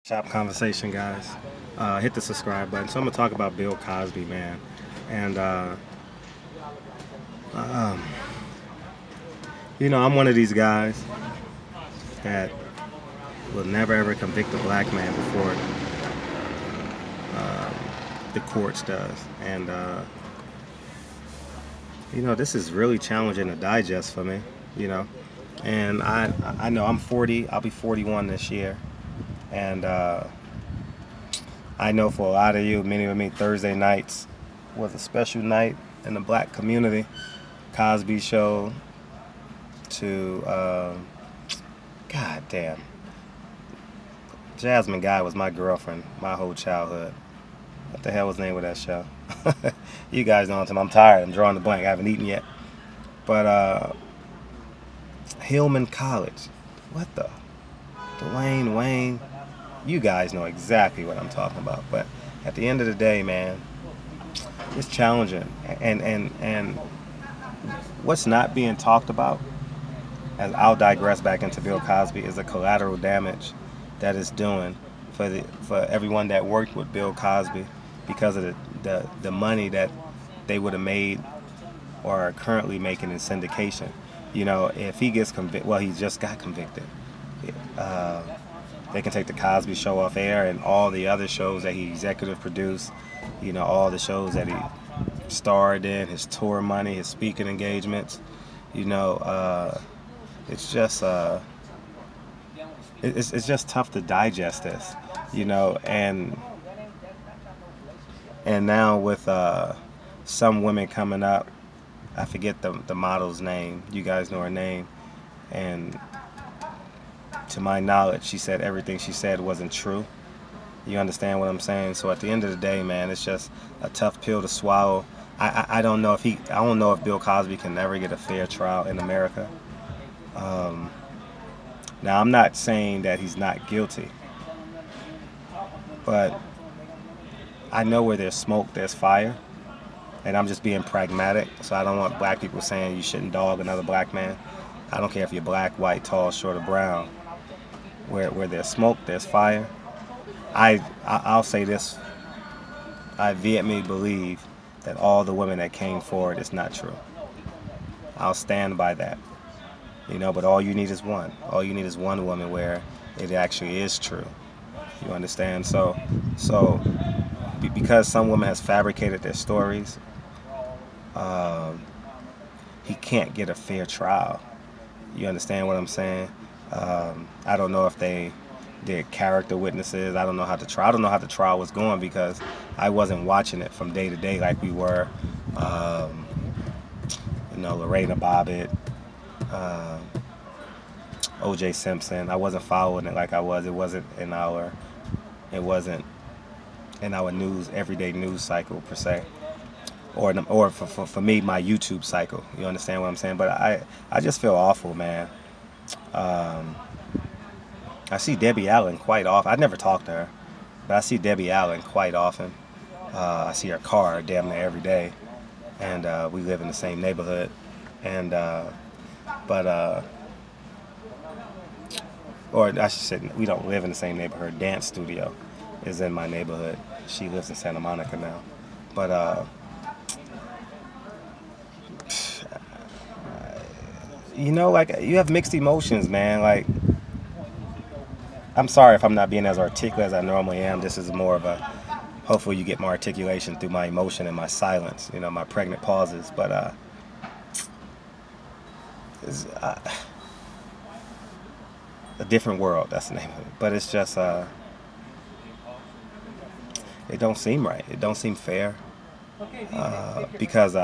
Top conversation, guys. Hit the subscribe button. So I'm gonna talk about Bill Cosby, man, and um, I'm one of these guys that will never ever convict a black man before um, the courts does, and this is really challenging to digest for me, you know, and I know I'm 40. I'll be 41 this year, and I know for a lot of you, many of me, Thursday nights was a special night in the black community. Cosby Show to, God damn, Jasmine Guy was my girlfriend my whole childhood. What the hell was the name of that show? You guys know I'm tired. I'm drawing the blank. I haven't eaten yet. But Hillman College. What the? Dwayne Wayne. You guys know exactly what I'm talking about. But at the end of the day, man, it's challenging. And what's not being talked about, as I'll digress back into Bill Cosby, is the collateral damage that it's doing for everyone that worked with Bill Cosby because of the money that they would have made or are currently making in syndication. If he gets convicted, well, he just got convicted. They can take the Cosby Show off air and all the other shows that he executive produced, all the shows that he starred in, his tour money, his speaking engagements. It's just it's just tough to digest this, and now with some women coming up, I forget the model's name. You guys know her name, and to my knowledge, she said everything she said wasn't true. You understand what I'm saying? So at the end of the day, man, it's just a tough pill to swallow. I don't know if Bill Cosby can never get a fair trial in America. Now, I'm not saying that he's not guilty, but I know where there's smoke, there's fire, and I'm just being pragmatic. So I don't want black people saying you shouldn't dog another black man. I don't care if you're black, white, tall, short, or brown. Where there's smoke, there's fire. I'll say this. I vehemently believe that all the women that came forward is not true. I'll stand by that. But all you need is one. All you need is one woman where it actually is true. You understand? So because some woman has fabricated their stories, he can't get a fair trial. You understand what I'm saying? I don't know if they did character witnesses. I don't know how the trial was going because I wasn't watching it from day to day like we were. Lorena Bobbitt, O.J. Simpson. I wasn't following it like I was. It wasn't in our news, everyday news cycle per se, or for me, my YouTube cycle. You understand what I'm saying? But I just feel awful, man. I see Debbie Allen quite often. I never talk to her, but I see Debbie Allen quite often. I see her car damn near every day, and we live in the same neighborhood. And or I should say, we don't live in the same neighborhood. Dance studio is in my neighborhood. She lives in Santa Monica now. But like, you have mixed emotions, man. Like, I'm sorry if I'm not being as articulate as I normally am. This is more of a, hopefully you get more articulation through my emotion and my silence, my pregnant pauses. But it's a different world, that's the name of it. But it's just, it don't seem right. It don't seem fair because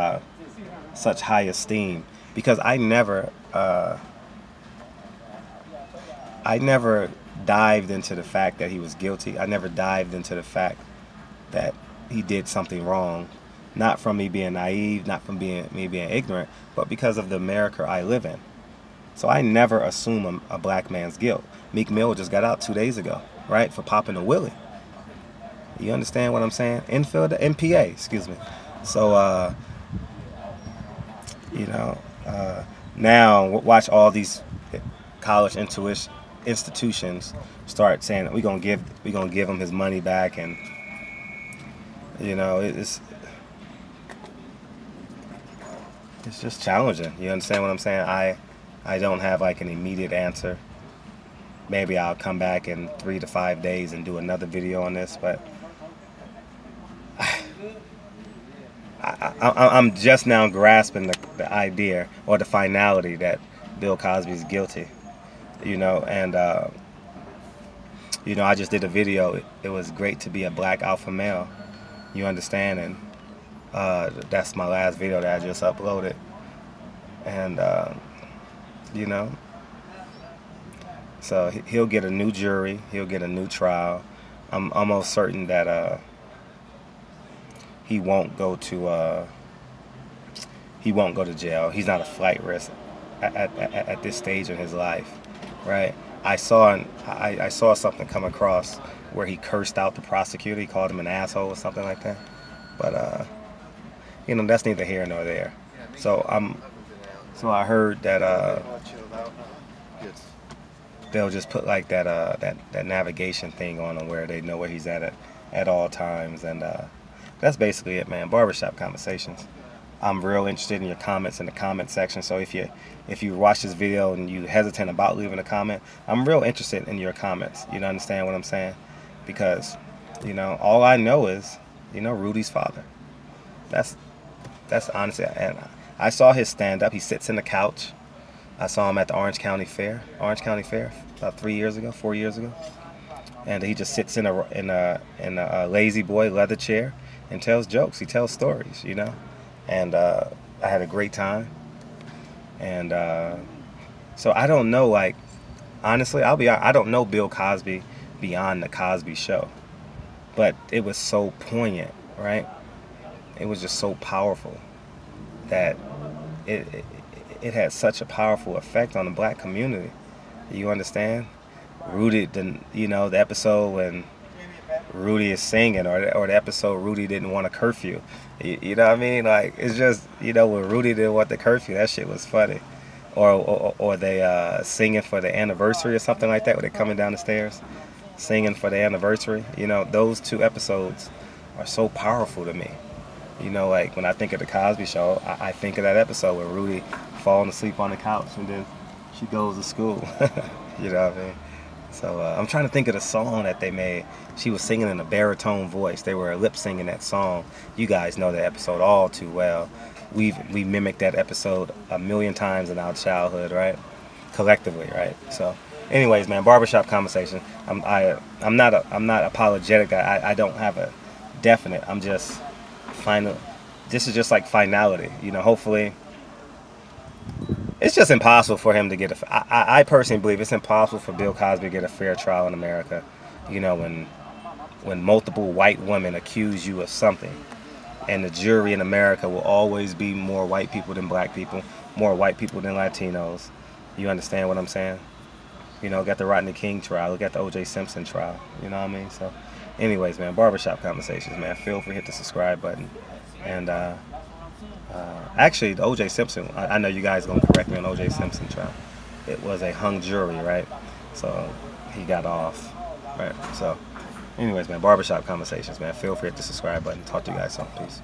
such high esteem. Because I never dived into the fact that he was guilty. I never dived into the fact that he did something wrong. Not from me being naive, not from me being ignorant, but because of the America I live in. So I never assume a black man's guilt. Meek Mill just got out 2 days ago, right, for popping a willie. You understand what I'm saying? MPA, excuse me. So, now watch all these college institutions start saying we're gonna give him his money back, and you know, it's just challenging. You understand what I'm saying? I don't have like an immediate answer. Maybe I'll come back in 3 to 5 days and do another video on this, but I'm just now grasping the idea or the finality that Bill Cosby is guilty. You know, and you know, I just did a video. It was great to be a black alpha male. You understand? And that's my last video that I just uploaded. And you know, so he'll get a new jury. He'll get a new trial. I'm almost certain that he won't go to jail. He's not a flight risk at this stage in his life, right? I saw something come across where he cursed out the prosecutor. He called him an asshole or something like that. But you know, that's neither here nor there. So I heard that they'll just put like that navigation thing on him where they know where he's at all times, and that's basically it, man. Barbershop Conversations. I'm real interested in your comments in the comment section. So if you watch this video and you hesitant about leaving a comment, I'm real interested in your comments. You understand what I'm saying? Because, you know, all I know is, you know, Rudy's father. That's honestly, and I saw his stand up. He sits in the couch. I saw him at the Orange County Fair, about 4 years ago, and he just sits in a lazy boy leather chair and tells jokes. He tells stories, you know. And I had a great time. And so I don't know, like, honestly, I don't know Bill Cosby beyond the Cosby Show, but it was so poignant, right? It was just so powerful that it had such a powerful effect on the black community. You understand? Rudy didn't, you know, the episode when Rudy is singing, or the episode Rudy didn't want a curfew. You know what I mean? Like, it's just, you know, when Rudy didn't want the curfew, that shit was funny. Or they singing for the anniversary or something like that, when they're coming down the stairs, singing for the anniversary. You know, those two episodes are so powerful to me. You know, like when I think of the Cosby Show, I think of that episode where Rudy falling asleep on the couch and then she goes to school. You know what I mean? So I'm trying to think of the song that they made. She was singing in a baritone voice. They were lip singing that song. You guys know that episode all too well. We mimicked that episode a million times in our childhood, right? Collectively, right? So, anyways, man, Barbershop Conversation. I'm not apologetic. I don't have a definite. I'm just final. This is just like finality. You know, hopefully. It's just impossible for him to get I personally believe it's impossible for Bill Cosby to get a fair trial in America. You know, when multiple white women accuse you of something, and the jury in America will always be more white people than black people, more white people than Latinos. You understand what I'm saying? You know, got the Rodney King trial, look at the O.J. Simpson trial. You know what I mean? So, anyways, man, Barbershop Conversations, man. Feel free to hit the subscribe button. And actually, the O.J. Simpson, I know you guys are going to correct me on O.J. Simpson trial. It was a hung jury, right? So he got off, right? So anyways, man, Barbershop Conversations, man. Feel free to hit the subscribe button. Talk to you guys soon. Peace.